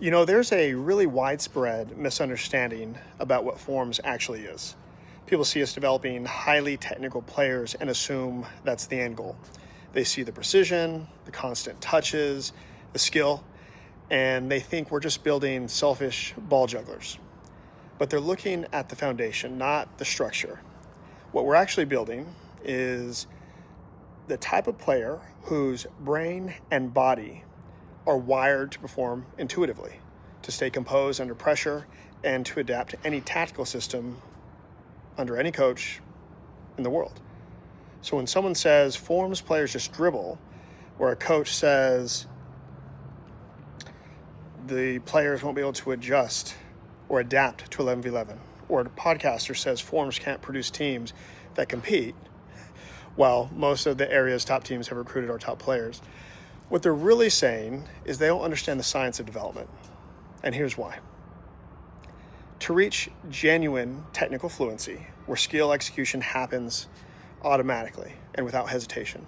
There's a really widespread misunderstanding about what forms actually is. People see us developing highly technical players and assume that's the end goal. They see the precision, the constant touches, the skill, and they think we're just building selfish ball jugglers. But they're looking at the foundation, not the structure. What we're actually building is the type of player whose brain and body are wired to perform intuitively, to stay composed under pressure, and to adapt to any tactical system under any coach in the world. So when someone says forms players just dribble, or a coach says the players won't be able to adjust or adapt to 11v11, or a podcaster says forms can't produce teams that compete, while most of the area's top teams have recruited our top players, what they're really saying is they don't understand the science of development. And here's why. To reach genuine technical fluency, where skill execution happens automatically and without hesitation,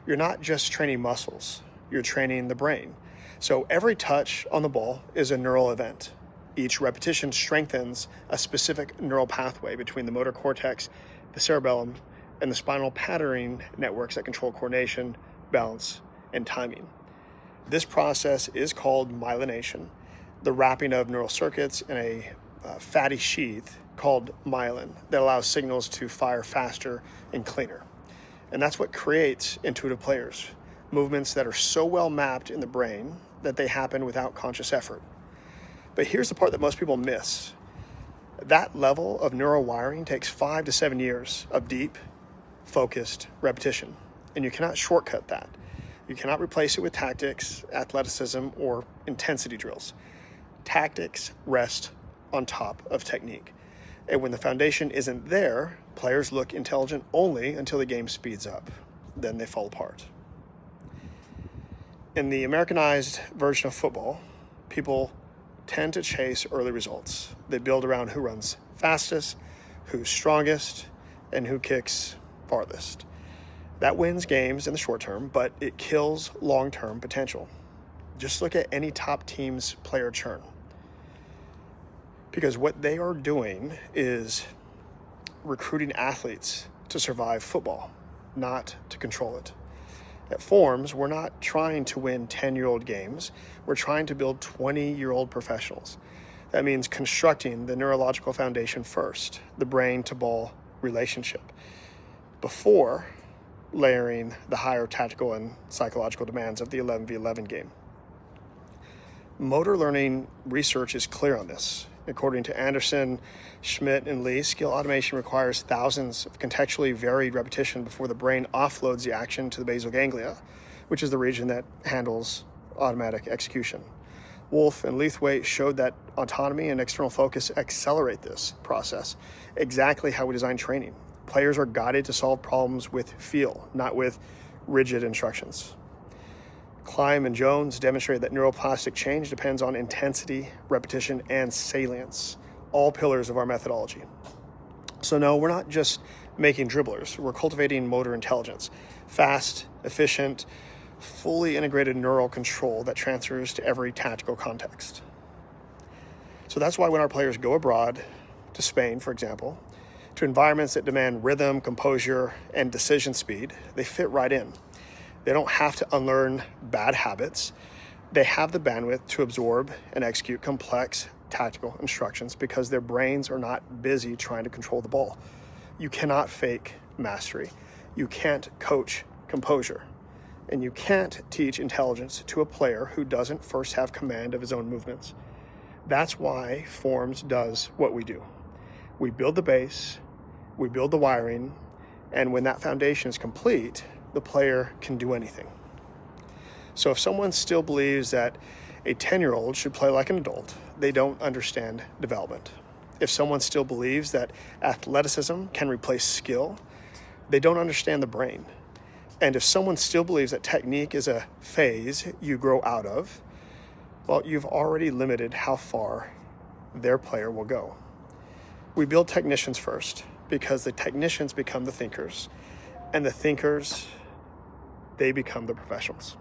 you're not just training muscles, you're training the brain. So every touch on the ball is a neural event. Each repetition strengthens a specific neural pathway between the motor cortex, the cerebellum, and the spinal patterning networks that control coordination, balance, and timing. This process is called myelination, the wrapping of neural circuits in a fatty sheath called myelin that allows signals to fire faster and cleaner. And that's what creates intuitive players, movements that are so well mapped in the brain that they happen without conscious effort. But here's the part that most people miss. That level of neural wiring takes 5 to 7 years of deep, focused repetition, and you cannot shortcut that. You cannot replace it with tactics, athleticism, or intensity drills. Tactics rest on top of technique. And when the foundation isn't there, players look intelligent only until the game speeds up. Then they fall apart. In the Americanized version of football, people tend to chase early results. They build around who runs fastest, who's strongest, and who kicks farthest. That wins games in the short term, but it kills long-term potential. Just look at any top team's player churn. Because what they are doing is recruiting athletes to survive football, not to control it. At Forms, we're not trying to win 10-year-old games. We're trying to build 20-year-old professionals. That means constructing the neurological foundation first, the brain-to-ball relationship, before layering the higher tactical and psychological demands of the 11v11 game. Motor learning research is clear on this. According to Anderson, Schmidt, and Lee, skill automation requires thousands of contextually varied repetition before the brain offloads the action to the basal ganglia, which is the region that handles automatic execution. Wolf and Leithwaite showed that autonomy and external focus accelerate this process, exactly how we design training. Players are guided to solve problems with feel, not with rigid instructions. Klein and Jones demonstrated that neuroplastic change depends on intensity, repetition, and salience, all pillars of our methodology. So no, we're not just making dribblers. We're cultivating motor intelligence, fast, efficient, fully integrated neural control that transfers to every tactical context. So that's why when our players go abroad, to Spain, for example, to environments that demand rhythm, composure, and decision speed, they fit right in. They don't have to unlearn bad habits. They have the bandwidth to absorb and execute complex tactical instructions because their brains are not busy trying to control the ball. You cannot fake mastery. You can't coach composure. And you can't teach intelligence to a player who doesn't first have command of his own movements. That's why Forms does what we do. We build the base, we build the wiring, and when that foundation is complete, the player can do anything. So if someone still believes that a 10-year-old should play like an adult, they don't understand development. If someone still believes that athleticism can replace skill, they don't understand the brain. And if someone still believes that technique is a phase you grow out of, well, you've already limited how far their player will go. We build technicians first because the technicians become the thinkers, and the thinkers, they become the professionals.